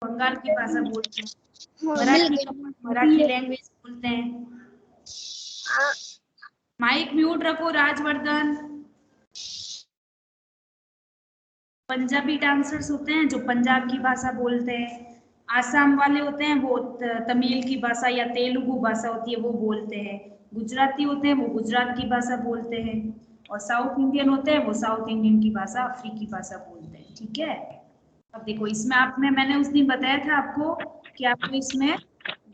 बंगाल की भाषा बोलते हैं, मराठी लैंग्वेज बोलते हैं। माइक म्यूट रखो राजवर्धन। पंजाबी डांसर्स होते हैं जो पंजाब की भाषा बोलते हैं। आसाम वाले होते हैं वो तमिल की भाषा या तेलुगु भाषा होती है वो बोलते हैं। गुजराती होते हैं वो गुजरात की भाषा बोलते हैं। और साउथ इंडियन होते हैं वो साउथ इंडियन की भाषा, अफ्रीकी भाषा बोलते हैं। ठीक है, अब देखो इसमें मैंने उस दिन बताया था आपको कि आपको इसमें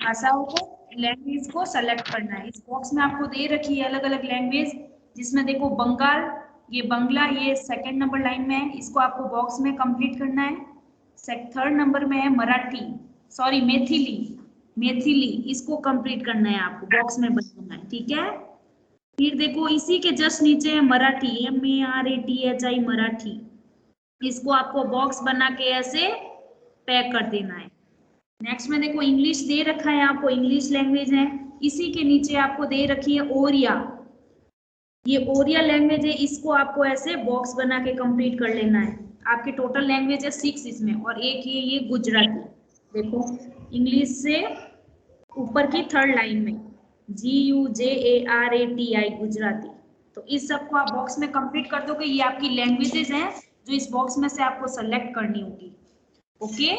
भाषाओं को, लैंग्वेज को सेलेक्ट करना है। इस बॉक्स में आपको दे रखी है अलग अलग लैंग्वेज, जिसमें देखो बंगाल, ये बंगला, ये सेकंड नंबर लाइन में है, इसको आपको बॉक्स में कंप्लीट करना है। थर्ड नंबर में है मराठी, सॉरी मैथिली, मैथिली, इसको कंप्लीट करना है आपको, बॉक्स में बनाना है। ठीक है, फिर देखो इसी के जस्ट नीचे है मराठी, MARATHI, मराठी, इसको आपको बॉक्स बना के ऐसे पैक कर देना है। नेक्स्ट में देखो इंग्लिश दे रखा है आपको, इंग्लिश लैंग्वेज है। इसी के नीचे आपको दे रखी है ओरिया, ये ओरिया लैंग्वेज है, इसको आपको ऐसे बॉक्स बना के कंप्लीट कर लेना है। आपके टोटल लैंग्वेज है 6 इसमें, और एक ये गुजराती। देखो इंग्लिश से ऊपर की थर्ड लाइन में GUJARATI, गुजराती। तो इस सबको आप बॉक्स में कंप्लीट कर दोगे। ये आपकी लैंग्वेजेस हैं जो इस बॉक्स में से आपको सेलेक्ट करनी होगी। ओके,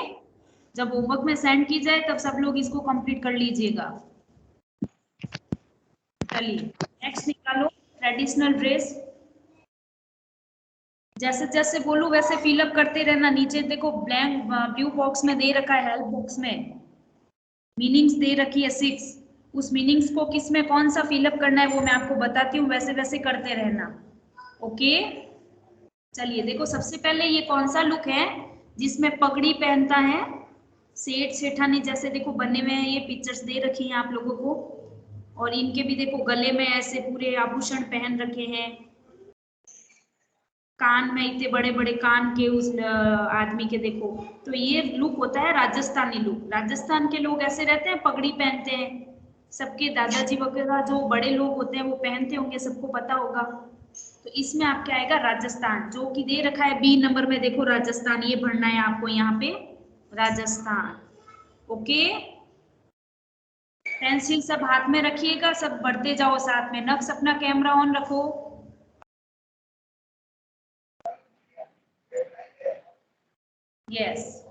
जब होमवर्क में सेंड की जाए तब सब लोग इसको कंप्लीट कर लीजिएगा। चलिए नेक्स्ट निकालो, ट्रेडिशनल ड्रेस। जैसे जैसे बोलूं वैसे फिलअप करते रहना। नीचे देखो ब्लैंक ब्लू बॉक्स में दे रखा है, हेल्प बॉक्स में मीनिंग्स दे रखी है 6। उस मीनिंग्स को किस में कौन सा फिलअप करना है वो मैं आपको बताती हूँ, वैसे वैसे करते रहना। ओके, चलिए देखो सबसे पहले ये कौन सा लुक है जिसमें पगड़ी पहनता है सेठ सेठानी जैसे देखो बने हुए हैं। ये पिक्चर्स दे रखी हैं आप लोगों को, और इनके भी देखो गले में ऐसे पूरे आभूषण पहन रखे हैं, कान में इतने बड़े बड़े कान के उस आदमी के देखो। तो ये लुक होता है राजस्थानी लुक। राजस्थान के लोग ऐसे रहते हैं, पगड़ी पहनते हैं। सबके दादाजी वगैरह जो बड़े लोग होते हैं वो पहनते होंगे, सबको पता होगा। तो इसमें आपके आएगा राजस्थान, जो कि दे रखा है B नंबर में। देखो राजस्थान, ये भरना है आपको यहाँ पे, राजस्थान। ओके, पेंसिल सब हाथ में रखिएगा, सब बढ़ते जाओ साथ में। नक्स अपना कैमरा ऑन रखो। यस,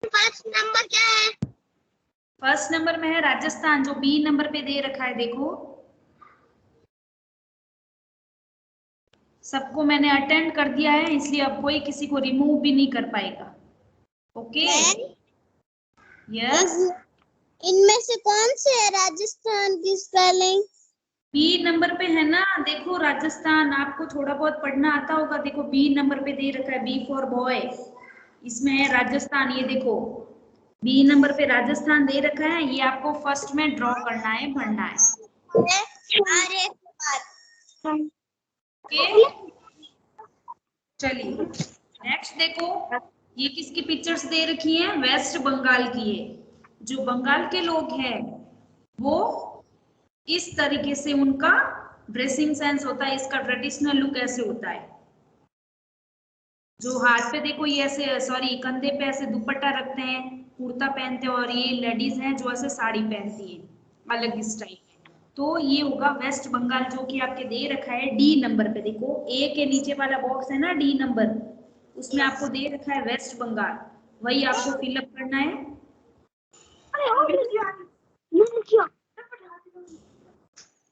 फर्स्ट नंबर क्या है? फर्स्ट नंबर में है राजस्थान, जो B नंबर पे दे रखा है। देखो सबको मैंने अटेंड कर दिया है, इसलिए अब कोई किसी को रिमूव भी नहीं कर पाएगा। Okay, yes. इनमें से कौन से है राजस्थान की स्पेलिंग? B नंबर पे है ना, देखो राजस्थान, आपको थोड़ा बहुत पढ़ना आता होगा। देखो B नंबर पे दे रखा है, B फॉर बॉय, इसमें है राजस्थान। ये देखो B नंबर पे राजस्थान दे रखा है, ये आपको फर्स्ट में ड्रॉ करना है, भरना है। ओके, चलिए नेक्स्ट देखो, ये किसकी पिक्चर्स दे रखी हैं? वेस्ट बंगाल की है। जो बंगाल के लोग हैं वो इस तरीके से उनका ड्रेसिंग सेंस होता है, इसका ट्रेडिशनल लुक ऐसे होता है। जो हाथ पे देखो ये ऐसे, सॉरी कंधे पे ऐसे दुपट्टा रखते हैं, कुर्ता पहनते हैं, और ये लेडीज हैं जो ऐसे साड़ी पहनती है अलग स्टाइल में। तो ये होगा वेस्ट बंगाल, जो कि आपके दे रखा है D नंबर पे। देखो A के नीचे वाला बॉक्स है ना D नंबर, उसमें आपको दे रखा है वेस्ट बंगाल, वही आपको फिलअप करना है।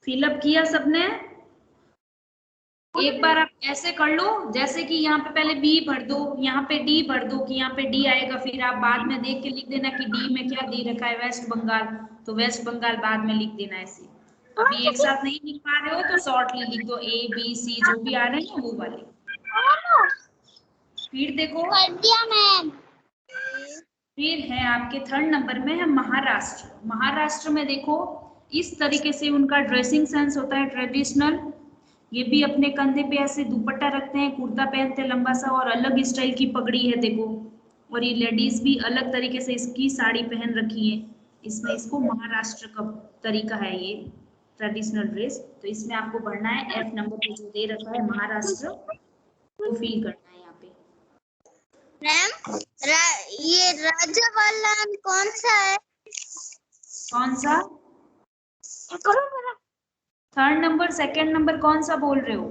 फिलअप किया सबने? एक बार आप ऐसे कर लो जैसे कि यहाँ पे पहले B भर दो, यहाँ पे D भर दो कि यहाँ पे D आएगा, फिर आप बाद में देख के लिख देना कि D में क्या दे रखा है, वेस्ट बंगाल, तो वेस्ट बंगाल बाद में लिख देना ऐसे। अभी एक साथ नहीं लिख पा रहे हो तो शॉर्टली लिख दो, A B C जो भी आ रहे हैं वो वाले। फिर देखो कर दिया मैम। फिर है आपके थर्ड नंबर में है महाराष्ट्र। महाराष्ट्र में देखो इस तरीके से उनका ड्रेसिंग सेंस होता है ट्रेडिशनल। ये भी अपने कंधे पे ऐसे दुपट्टा रखते हैं, कुर्ता पहनते हैं लंबा सा, और अलग स्टाइल की पगड़ी है देखो। और ये लेडीज भी अलग तरीके से इसकी साड़ी पहन रखी है। इसमें इसको महाराष्ट्र का तरीका है ये ट्रेडिशनल ड्रेस। तो इसमें आपको पढ़ना है F नंबर पे जो दे रखा है महाराष्ट्र। वो फील करना है यहाँ पे। मैम ये राजा वाला कौन सा है? कौन सा? थर्ड नंबर, सेकंड नंबर कौन सा बोल रहे हो?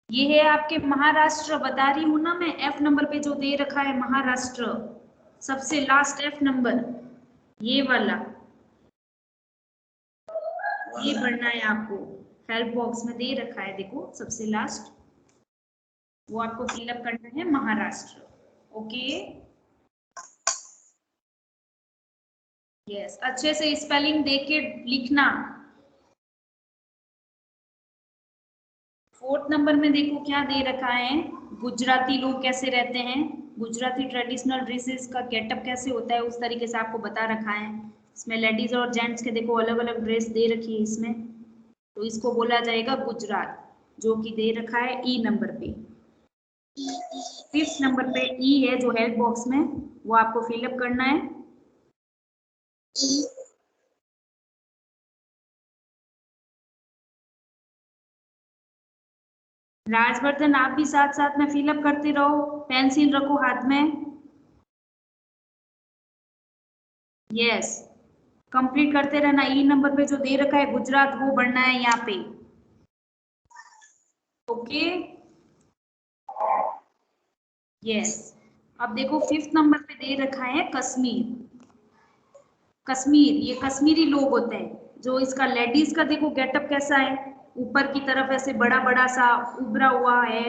ये है आपके महाराष्ट्र, बता रही हूँ ना मैं। F नंबर पे जो दे रखा है महाराष्ट्र, सबसे लास्ट F नंबर, ये वाला, ये भरना है आपको। हेल्प बॉक्स में दे रखा है, देखो सबसे लास्ट, वो आपको फिलअप करना है महाराष्ट्र। ओके, यस, अच्छे से स्पेलिंग देख के लिखना। फोर्थ नंबर में देखो क्या दे रखा है, गुजराती लोग कैसे रहते हैं, गुजराती ट्रेडिशनल ड्रेसेस का गेटअप कैसे होता है, उस तरीके से आपको बता रखा है। इसमें लेडीज और जेंट्स के देखो अलग अलग ड्रेस दे रखी है इसमें, तो इसको बोला जाएगा गुजरात, जो कि दे रखा है ई नंबर पे। फिफ्थ नंबर पे ई है जो हेल्प बॉक्स में, वो आपको फिलअप करना है। राजवर्धन, आप भी साथ साथ में फिलअप करते रहो, पेंसिल रखो हाथ में। यस, कंप्लीट करते रहना। ई नंबर पे जो दे रखा है गुजरात, वो बढ़ना है यहाँ पे। Okay, yes. अब देखो फिफ्थ नंबर पे दे रखा है कश्मीर। कश्मीर, ये कश्मीरी लोग होते हैं। जो इसका लेडीज का देखो गेटअप कैसा है, ऊपर की तरफ ऐसे बड़ा बड़ा सा उभरा हुआ है,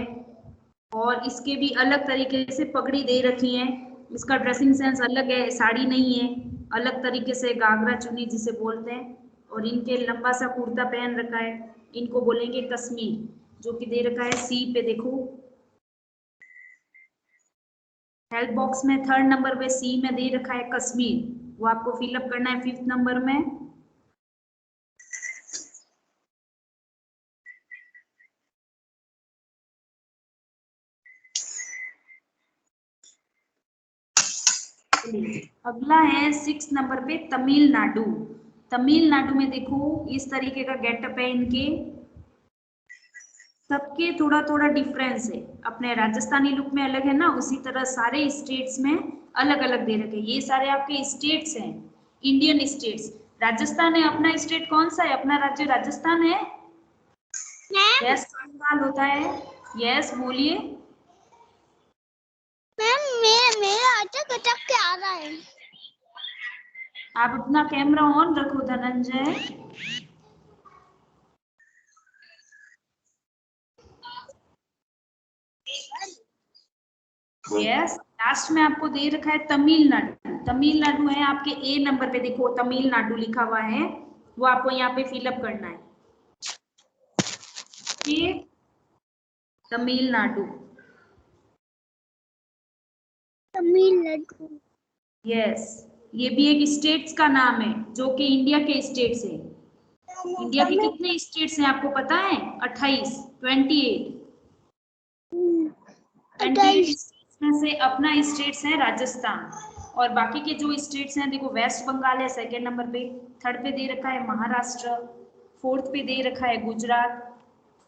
और इसके भी अलग तरीके से पगड़ी दे रखी है। इसका ड्रेसिंग सेंस अलग है, साड़ी नहीं है, अलग तरीके से घाघरा चुन्नी जिसे बोलते हैं, और इनके लंबा सा कुर्ता पहन रखा है, इनको बोलेंगे कश्मीर, जो कि दे रखा है सी पे। देखो हेल्प बॉक्स में थर्ड नंबर पे सी में दे रखा है कश्मीर, वो आपको फिलअप करना है फिफ्थ नंबर में। अगला है सिक्स नंबर पे तमिलनाडु। तमिलनाडु में देखो इस तरीके का गेटअप है इनके, सबके थोड़ा थोड़ा डिफरेंस है। अपने राजस्थानी लुक में अलग है ना, उसी तरह सारे स्टेट्स में अलग अलग दे रखे। ये सारे आपके स्टेट्स हैं, इंडियन स्टेट्स। राजस्थान है अपना स्टेट, कौन सा है अपना राज्य? राजस्थान है। यस, बंगाल होता है। यस, बोलिए। मैम मेरा अटक अटक के आ रहा है। आप अपना कैमरा ऑन रखो धनंजय। यस, लास्ट में आपको दे रखा है तमिलनाडु। तमिलनाडु है आपके ए नंबर पे, देखो तमिलनाडु लिखा हुआ है, वो आपको यहाँ पे फिलअप करना है। ये तमिलनाडु, तमिलनाडु, यस, ये भी एक स्टेट्स का नाम है, जो कि इंडिया के स्टेट्स है। इंडिया के कितने स्टेट्स हैं आपको पता है? 28, 28 स्टेट्स में से अपना स्टेट्स है राजस्थान, और बाकी के जो स्टेट्स हैं देखो, वेस्ट बंगाल है सेकेंड नंबर पे, थर्ड पे दे रखा है महाराष्ट्र, फोर्थ पे दे रखा है गुजरात,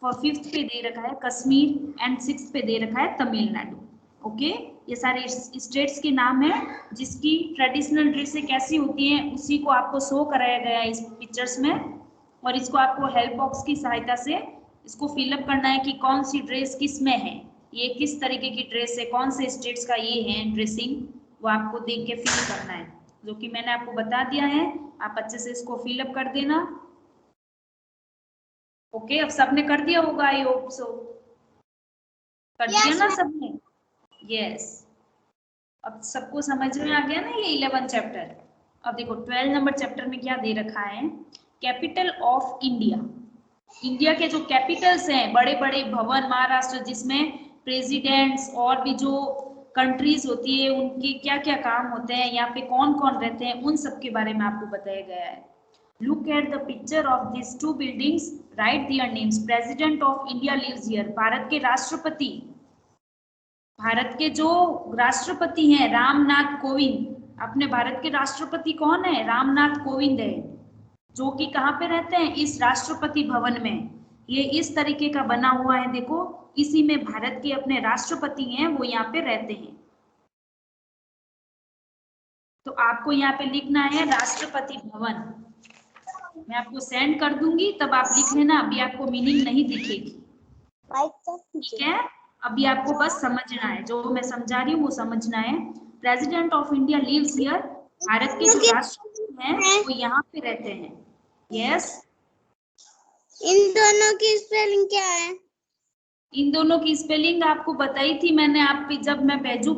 और फिफ्थ पे दे रखा है कश्मीर, एंड सिक्स्थ पे दे रखा है तमिलनाडु। ओके, ये सारे स्टेट्स के नाम है जिसकी ट्रेडिशनल ड्रेसें कैसी होती हैं, उसी को आपको शो कराया गया है इस पिक्चर्स में, और इसको आपको हेल्प बॉक्स की सहायता से इसको फिलअप करना है कि कौन सी ड्रेस किस में है, ये किस तरीके की ड्रेस है, कौन से स्टेट्स का ये है ड्रेसिंग, वो आपको देख के फिल करना है, जो कि मैंने आपको बता दिया है। आप अच्छे से इसको फिलअप कर देना। ओके, अब सबने कर दिया होगा, आई होप सो। कर दिया ना सबने? यस, अब सबको समझ में आ गया ना ये 11 चैप्टर। अब देखो 12 नंबर चैप्टर में क्या दे रखा है, कैपिटल ऑफ इंडिया। इंडिया के जो कैपिटल्स हैं, बड़े बड़े भवन महाराष्ट्र, जिसमें प्रेसिडेंट्स और भी जो कंट्रीज होती है उनके क्या क्या काम होते हैं, यहाँ पे कौन कौन रहते हैं, उन सब के बारे में आपको बताया गया है। Look at the picture of this two buildings, write their names. President of India lives here. Bharat के राष्ट्रपति, भारत के जो राष्ट्रपति हैं रामनाथ कोविंद, अपने भारत के राष्ट्रपति कौन है? रामनाथ कोविंद है, जो कि कहाँ पे रहते हैं? इस राष्ट्रपति भवन में। ये इस तरीके का बना हुआ है, देखो इसी में भारत के अपने राष्ट्रपति हैं वो यहाँ पे रहते हैं। तो आपको यहाँ पे लिखना है राष्ट्रपति भवन। मैं आपको सेंड कर दूंगी, तब आप लिख लेना, अभी आपको मीनिंग नहीं दिखेगी, ठीक है। अभी आपको बस समझना है, जो मैं समझा रही हूँ वो समझना है। President of India lives here, Bharat के जो राष्ट्रपति हैं वो यहाँ पे रहते हैं। यस। इन दोनों की स्पेलिंग क्या है? इन दोनों की स्पेलिंग आपको बताई थी मैंने, आप जब मैं भेजू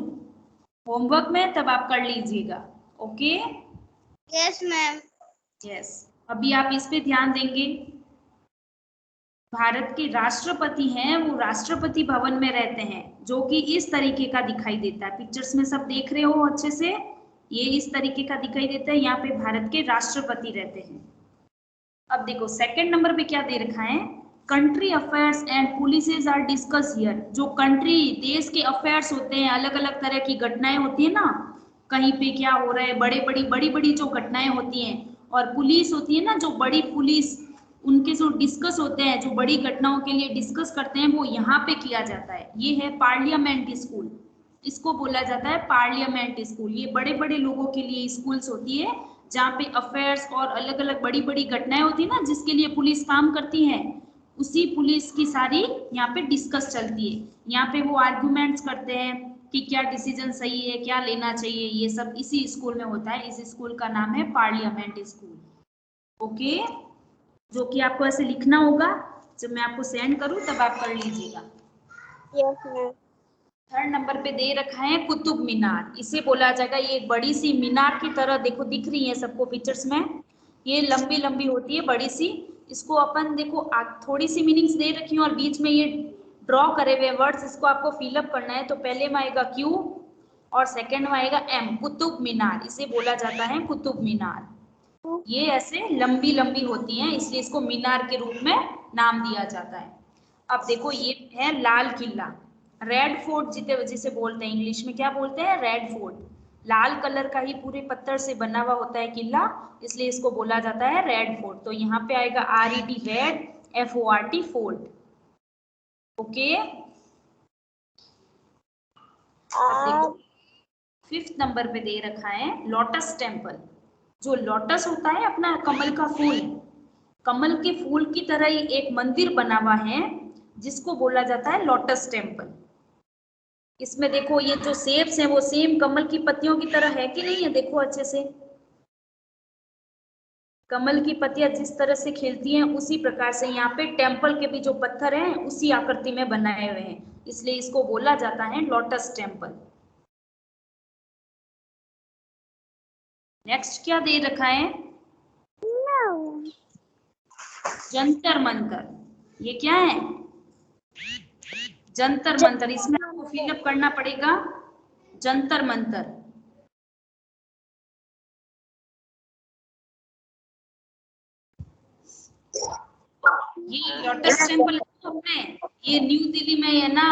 होमवर्क में तब आप कर लीजिएगा। ओके। Yes ma'am. यस, अभी आप इस पे ध्यान देंगे। भारत के राष्ट्रपति हैं वो राष्ट्रपति भवन में रहते हैं, जो कि इस तरीके का दिखाई देता है। पिक्चर्स में सब देख रहे हो अच्छे से, ये इस तरीके का दिखाई देता है। यहाँ पे भारत के राष्ट्रपति रहते हैं। अब देखो सेकंड नंबर पे क्या दे रखा है, country affairs and policies are discuss here. जो कंट्री देश के अफेयर्स होते हैं, अलग अलग तरह की घटनाएं होती है ना, कहीं पे क्या हो रहा है, बड़ी बड़ी जो घटनाएं होती हैं, और पुलिस होती है ना, जो बड़ी पुलिस, उनके जो डिस्कस होते हैं, जो बड़ी घटनाओं के लिए डिस्कस करते हैं, वो यहाँ पे किया जाता है। ये है पार्लियामेंट स्कूल, इसको बोला जाता है पार्लियामेंट स्कूल। ये बड़े बड़े लोगों के लिए स्कूल्स होती है, जहाँ पे अफेयर्स और अलग अलग बड़ी बड़ी घटनाएं होती है ना, जिसके लिए पुलिस काम करती है, उसी पुलिस की सारी यहाँ पे डिस्कस चलती है। यहाँ पे वो आर्ग्यूमेंट्स करते हैं कि क्या डिसीजन सही है, क्या लेना चाहिए, ये सब इसी स्कूल में होता है। इस स्कूल का नाम है पार्लियामेंट स्कूल। ओके, जो कि आपको ऐसे लिखना होगा, जब मैं आपको सेंड करूं तब आप कर लीजिएगा। Yes ma'am. थर्ड नंबर पे दे रखा है कुतुब मीनार, इसे बोला जाएगा, ये बड़ी सी मीनार की तरह देखो दिख रही है सबको पिक्चर्स में, ये लंबी लंबी होती है बड़ी सी। इसको अपन देखो थोड़ी सी मीनिंग्स दे रखी है और बीच में ये ड्रॉ करे हुए वर्ड्स, इसको आपको फिलअप करना है। तो पहले में आएगा क्यू और सेकंड में आएगा एम, कुतुब मीनार, इसे बोला जाता है कुतुब मीनार। ये ऐसे लंबी लंबी होती हैं, इसलिए इसको मीनार के रूप में नाम दिया जाता है। अब देखो ये है लाल किला, रेड फोर्ट जिसे बोलते हैं, इंग्लिश में क्या बोलते हैं, रेड फोर्ट। लाल कलर का ही पूरे पत्थर से बना हुआ होता है किला, इसलिए इसको बोला जाता है रेड फोर्ट। तो यहाँ पे आएगा RED red, FORT fort. Okay. अब देखो फिफ्थ नंबर पे दे रखा है लोटस टेम्पल। जो लोटस होता है अपना कमल का फूल, कमल के फूल की तरह ही एक मंदिर बना हुआ है, जिसको बोला जाता है लोटस टेम्पल। इसमें देखो ये जो शेप्स हैं वो सेम कमल की पत्तियों की तरह है कि नहीं है, देखो अच्छे से, कमल की पत्तियां जिस तरह से खिलती हैं उसी प्रकार से यहाँ पे टेम्पल के भी जो पत्थर हैं उसी आकृति में बनाए हुए हैं, इसलिए इसको बोला जाता है लोटस टेम्पल। नेक्स्ट क्या दे रखा है, जंतर मंतर। ये क्या है, जंतर मंतर, इसमें आपको फिलअप करना पड़ेगा जंतर मंतर। ये लोटस टेम्पल है, ये न्यू दिल्ली में है ना,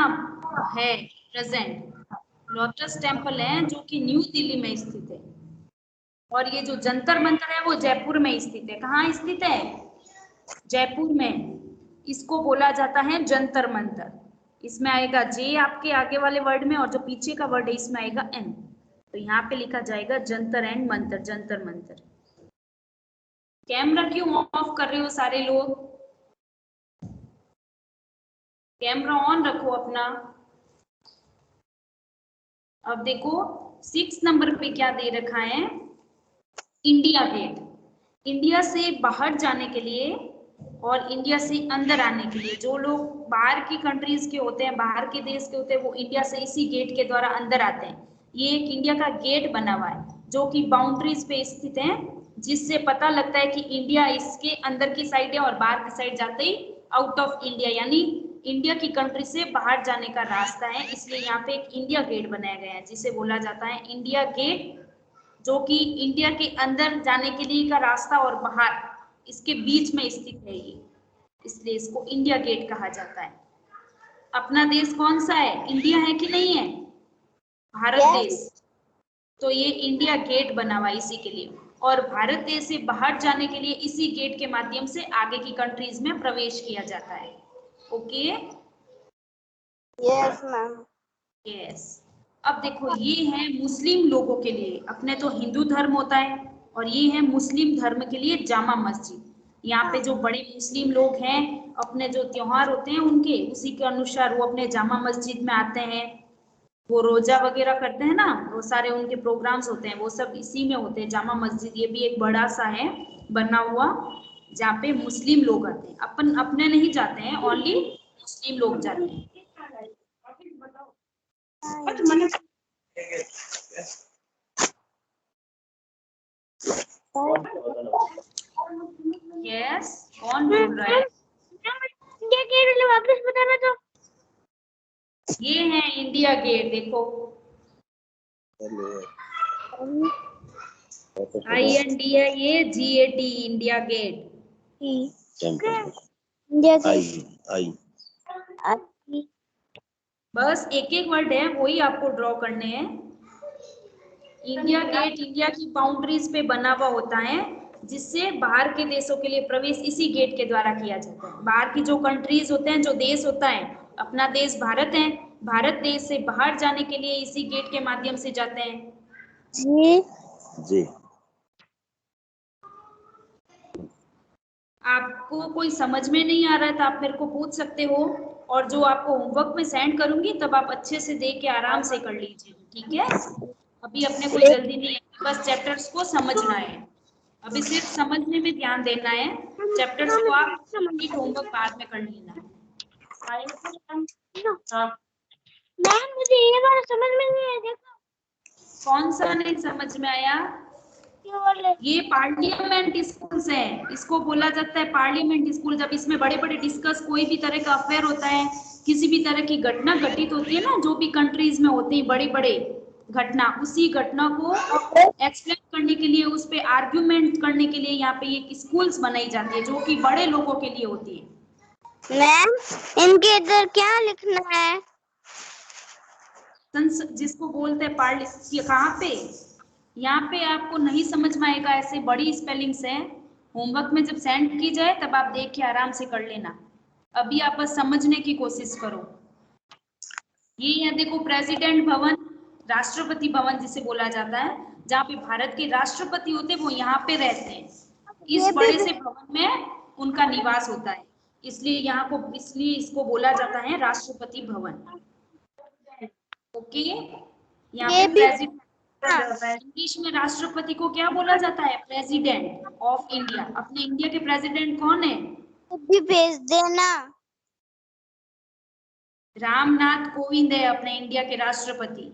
है प्रेजेंट। लोटस टेम्पल है जो कि न्यू दिल्ली में स्थित है, और ये जो जंतर मंतर है वो जयपुर में स्थित है। कहाँ स्थित है, जयपुर में। इसको बोला जाता है जंतर मंतर। इसमें आएगा जे आपके आगे वाले वर्ड में, और जो पीछे का वर्ड है इसमें आएगा एन। तो यहाँ पे लिखा जाएगा जंतर एंड मंतर, जंतर मंतर। कैमरा क्यों ऑफ कर रहे हो सारे लोग, कैमरा ऑन रखो अपना। अब देखो 6 नंबर पे क्या दे रखा है, इंडिया गेट। इंडिया से बाहर जाने के लिए और इंडिया से अंदर आने के लिए, जो लोग बाहर की कंट्रीज के होते हैं, बाहर के देश के होते हैं, वो इंडिया से इसी गेट के द्वारा अंदर आते हैं। ये एक इंडिया का गेट बना हुआ है जो कि बाउंड्रीज पे स्थित है, जिससे पता लगता है कि इंडिया इसके अंदर की साइड है और बाहर की साइड जाते ही आउट ऑफ इंडिया, यानी इंडिया की कंट्री से बाहर जाने का रास्ता है। इसलिए यहाँ पे एक इंडिया गेट बनाया गया है जिसे बोला जाता है इंडिया गेट, जो कि इंडिया के अंदर जाने के लिए का रास्ता और बाहर इसके बीच में स्थित है ये, इसलिए इसको इंडिया गेट कहा जाता है। अपना देश कौन सा है, इंडिया है कि नहीं है, भारत देश। तो ये इंडिया गेट बना हुआ इसी के लिए। और भारत देश से बाहर जाने के लिए इसी गेट के माध्यम से आगे की कंट्रीज में प्रवेश किया जाता है। Okay, yes ma'am. यस। अब देखो, ये है मुस्लिम लोगों के लिए, अपने तो हिंदू धर्म होता है, और ये है मुस्लिम धर्म के लिए जामा मस्जिद। यहाँ पे जो बड़े मुस्लिम लोग हैं, अपने जो त्योहार होते हैं उनके उसी के अनुसार वो अपने जामा मस्जिद में आते हैं, वो रोजा वगैरह करते हैं ना, वो सारे उनके प्रोग्राम्स होते हैं, वो सब इसी में होते हैं, जामा मस्जिद। ये भी एक बड़ा सा है बना हुआ, जहाँ पे मुस्लिम लोग आते हैं, अपन अपने नहीं जाते हैं, ओनली मुस्लिम लोग जाते हैं। यस, कौन बोल रहा है? इंडिया गेट वापस बताना तो। ये है इंडिया गेट, देखो, INDIAGAT, India Gate. India Gate बस एक एक वर्ड है, वही आपको ड्रॉ करने हैं। इंडिया गेट इंडिया की बाउंड्रीज पे बना हुआ होता है, जिससे बाहर के देशों के लिए प्रवेश इसी गेट के द्वारा किया जाता है। बाहर की जो कंट्रीज होते हैं, जो देश होता है, अपना देश भारत है, भारत देश से बाहर जाने के लिए इसी गेट के माध्यम से जाते हैं। जी जी। आपको कोई समझ में नहीं आ रहा है तो आप मेरे को पूछ सकते हो, और जो आपको होमवर्क में सेंड करूंगी तब आप अच्छे से देख के आराम से कर लीजिए, ठीक है? अभी अपने कोई जल्दी नहीं है, बस चैप्टर्स को समझना है, अभी सिर्फ समझने में ध्यान देना है। चैप्टर्स को आप कंप्लीट होमवर्क बाद में कर लेना। मैम मुझे ये वाला समझ में नहीं आया, देखो। कौन सा नहीं समझ में आया? ये पार्लियामेंट स्कूल्स हैं, इसको बोला जाता है पार्लियामेंट स्कूल। जब इसमें बड़े बड़े डिस्कस कोई भी तरह का अफेयर होता है, किसी भी तरह की घटना घटित होती है ना, जो भी कंट्रीज में होती है बड़े बड़े घटना, उसी घटना को एक्सप्लेन करने के लिए, उस पे आर्ग्यूमेंट करने के लिए यहाँ पे ये स्कूल्स बनाई जाती है, जो कि बड़े लोगों के लिए होती है। मैम इनके इधर क्या लिखना है? जिसको बोलते हैं पार्लियामेंट, कहाँ पे? यहाँ पे आपको नहीं समझ में आएगा, ऐसे बड़ी स्पेलिंग्स हैं। होमवर्क में जब सेंड की जाए तब आप देख के आराम से कर लेना, अभी आप बस समझने की कोशिश करो। ये है देखो, प्रेसिडेंट भवन, राष्ट्रपति भवन जिसे बोला जाता है, जहाँ पे भारत के राष्ट्रपति होते हैं, वो यहाँ पे रहते हैं। इस बड़े से भवन में उनका निवास होता है, इसलिए इसलिए इसको बोला जाता है राष्ट्रपति भवन। ओके, यहाँ पे प्रेसिडेंट, इंग्लिश में राष्ट्रपति को क्या बोला जाता है? President of India. अपने इंडिया के प्रेसिडेंट कौन है? भी भेज देना। रामनाथ कोविंद है अपने इंडिया के राष्ट्रपति।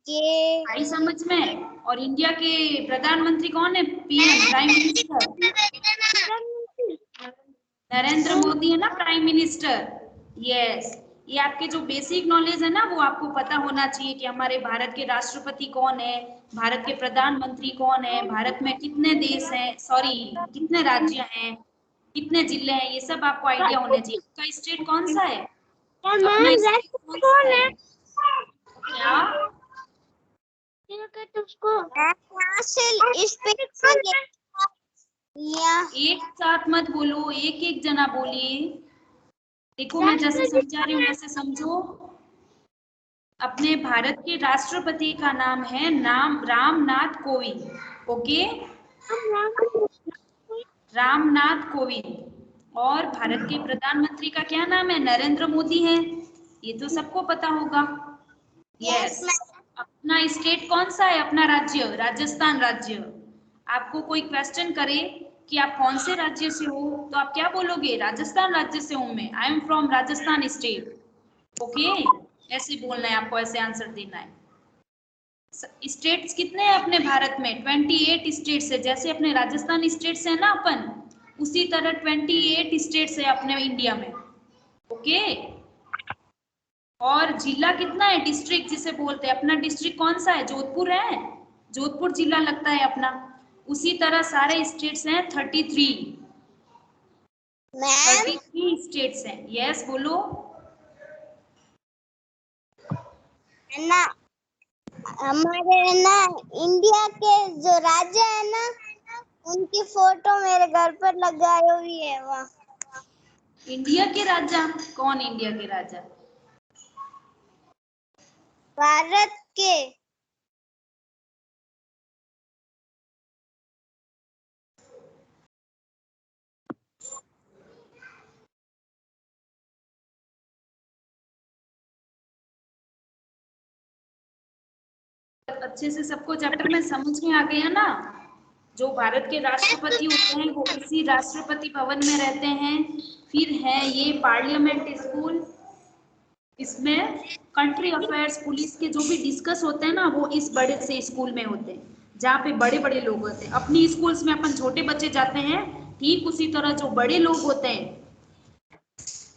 ये आई समझ में? और इंडिया के प्रधानमंत्री कौन है? PM, prime minister. Narendra Modi है ना प्राइम मिनिस्टर। यस, ये आपके जो बेसिक नॉलेज है ना, वो आपको पता होना चाहिए कि हमारे भारत के राष्ट्रपति कौन है, भारत के प्रधानमंत्री कौन है, भारत में कितने देश हैं, सॉरी कितने राज्य हैं, कितने जिले हैं, ये सब आपको आइडिया होने चाहिए। आपका स्टेट कौन सा है? अपना स्टेट कौन सा है? क्या? एक साथ मत बोलो, एक एक जना बोलिए। देखो, मैं जैसे समझा रही हूँ वैसे समझो। अपने भारत के राष्ट्रपति का नाम है रामनाथ कोविंद। ओके, रामनाथ कोविंद। और भारत के प्रधानमंत्री का क्या नाम है? नरेंद्र मोदी है, ये तो सबको पता होगा। यस। अपना स्टेट कौन सा है? अपना राज्य राजस्थान राज्य। आपको कोई क्वेश्चन करे कि आप कौन से राज्य से हो, तो आप क्या बोलोगे? राजस्थान राज्य से हूं मैं, I am from Rajasthan state. Okay, ऐसे बोलना है आपको, ऐसे आंसर देना है। स्टेट्स कितने हैं अपने भारत में? 28 स्टेट्स है। जैसे अपने राजस्थान स्टेट्स है ना अपन, उसी तरह 28 स्टेट्स है अपने इंडिया में। ओके, और जिला कितना है? डिस्ट्रिक्ट जिसे बोलते हैं, अपना डिस्ट्रिक्ट कौन सा है? जोधपुर है, जोधपुर जिला लगता है अपना। उसी तरह सारे स्टेट्स हैं 33 स्टेट्स हैं। यस, बोलो। हमारे ना इंडिया के जो राजा है ना, उनकी फोटो मेरे घर पर लगाई हुई है वहाँ। इंडिया के राजा? कौन इंडिया के राजा? भारत के। अच्छे से सबको चैप्टर में समझ में आ गया ना? जो भारत के राष्ट्रपति होते हैं वो इसी राष्ट्रपति भवन में रहते हैं। फिर है ये पार्लियामेंट स्कूल, इसमें कंट्री अफेयर्स, पुलिस के जो भी डिस्कस होते हैं ना वो इस बड़े से स्कूल में होते हैं, जहाँ पे बड़े बड़े लोग होते हैं। अपनी स्कूल्स में अपन छोटे बच्चे जाते हैं, ठीक उसी तरह जो बड़े लोग होते हैं,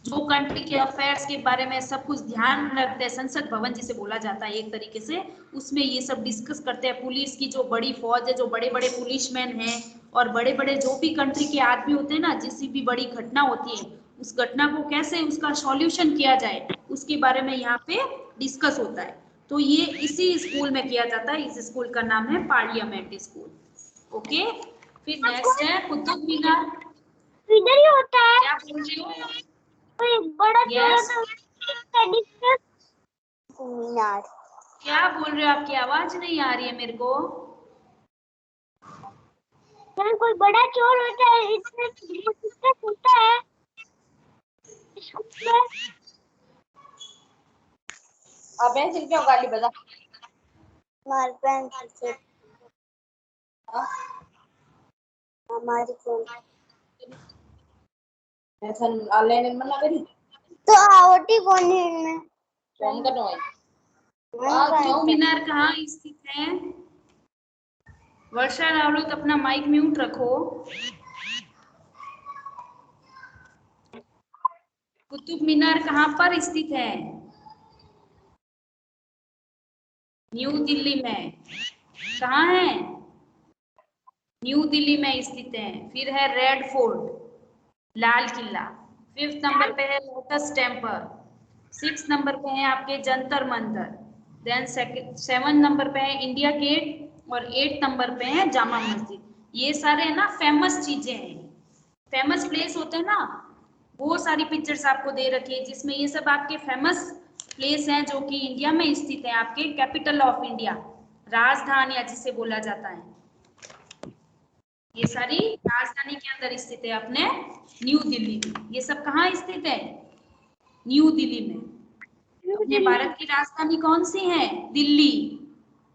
जो कंट्री के अफेयर्स के बारे में सब कुछ ध्यान रखते हैं, संसद भवन जिसे बोला जाता है एक तरीके से, उसमें ये सब डिस्कस करते हैं। पुलिस की जो बड़ी फौज है, जो बड़े बड़े पुलिसमैन हैं और बड़े बड़े जो भी कंट्री के आदमी होते हैं ना, जिस भी बड़ी घटना होती है उस घटना को कैसे उसका सॉल्यूशन किया जाए उसके बारे में यहाँ पे डिस्कस होता है। तो ये इसी स्कूल में किया जाता है। इस स्कूल का नाम है पार्लियामेंट स्कूल। ओके, फिर नेक्स्ट है कुतुब मीनार। इधर ही होता है। क्या बोल रही हो? कोई बड़ा यस, मीनार। क्या बोल रहे हो? आपकी आवाज नहीं आ रही है मेरे को। कोई बड़ा चोर होता है, इसमें डिस्कस होता है स्कूल में। अबे फिर क्यों गाली बजा? हमारे पेन से हमारी फोन ऐसा ऑनलाइन मना करी तो आवटी कौन है इनमें? फोन करना है। कुतुब मीनार कहाँ स्थित है? वर्षा रावत, अपना माइक म्यूट रखो। कुतुब मीनार कहाँ पर स्थित है? न्यू दिल्ली में। कहाँ है? न्यू दिल्ली में स्थित है। फिर है Red fort, Lal Qila. 5th number पे है लोटस टेम्पल। 6th नंबर पे है आपके जंतर मंतर। देन 7 नंबर पे है इंडिया गेट और 8 नंबर पे है जामा मस्जिद। ये सारे है ना फेमस चीजें हैं, फेमस प्लेस होते हैं ना, वो सारी पिक्चर्स आपको दे रखी है जिसमें ये सब आपके फेमस प्लेस हैं जो कि इंडिया में स्थित है, आपके कैपिटल ऑफ इंडिया, राजधानी या जिसे बोला जाता है। ये सारी राजधानी के अंदर स्थित है अपने न्यू दिल्ली में। ये सब कहाँ स्थित है? न्यू दिल्ली में। अपने भारत की राजधानी कौन सी है? दिल्ली।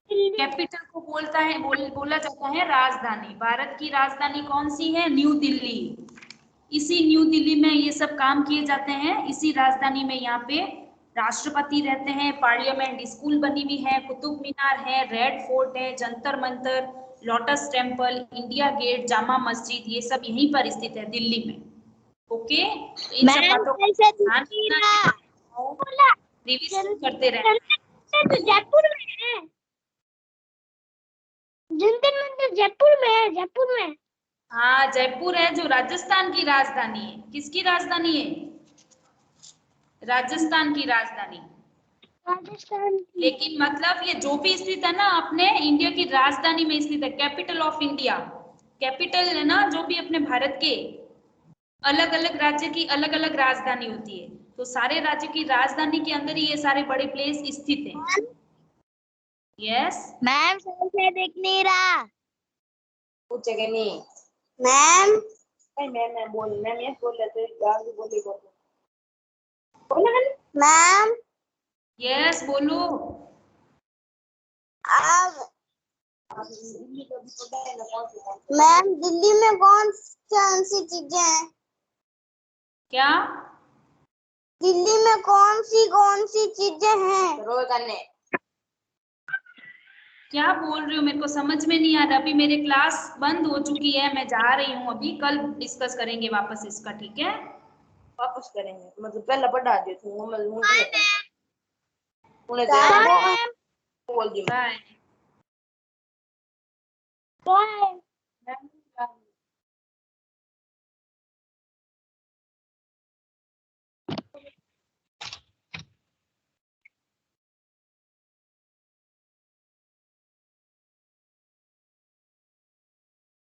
कैपिटल को बोला जाता है राजधानी। भारत की राजधानी कौन सी है? न्यू दिल्ली। इसी न्यू दिल्ली में ये सब काम किए जाते हैं। इसी राजधानी में यहाँ पे राष्ट्रपति रहते हैं, पार्लियामेंट स्कूल बनी हुई है, कुतुब मीनार है, रेड फोर्ट है, Jantar Mantar, Lotus Temple, India Gate, Jama Masjid, ये सब यहीं पर स्थित है दिल्ली में। ओके, तो इन सब बातों का ध्यान रखना है, रिवीजन करते रहना। तो जयपुर में है, जंतर मंतर जयपुर में है, जयपुर में। हाँ, जयपुर है जो राजस्थान की राजधानी है। किसकी राजधानी है? राजस्थान की राजधानी। राजस्थान की। लेकिन मतलब ये जो भी स्थित है ना अपने इंडिया की राजधानी में स्थित है, कैपिटल ऑफ इंडिया। कैपिटल है ना, जो भी अपने भारत के अलग अलग राज्य की अलग अलग राजधानी होती है, तो सारे राज्य की राजधानी के अंदर ही ये सारे बड़े प्लेस स्थित हैं। यस मैम, सही से दिख नहीं रहा। पूछेगा नहीं मैम। मैं बोल, मैं ये बोल लेते आगे बोली बोल मैम, यस बोलो। अब मैम, दिल्ली में कौन सी चीजें हैं? क्या? दिल्ली में कौन सी चीजें हैं? रोज करने क्या बोल रही हो? मेरे को समझ में नहीं आ रहा। अभी मेरे क्लास बंद हो चुकी है, मैं जा रही हूँ अभी। कल डिस्कस करेंगे वापस इसका, ठीक है? वापस करेंगे मतलब पहला पढ़ा दी थी वो मैं बोल दी। बाय। बाय।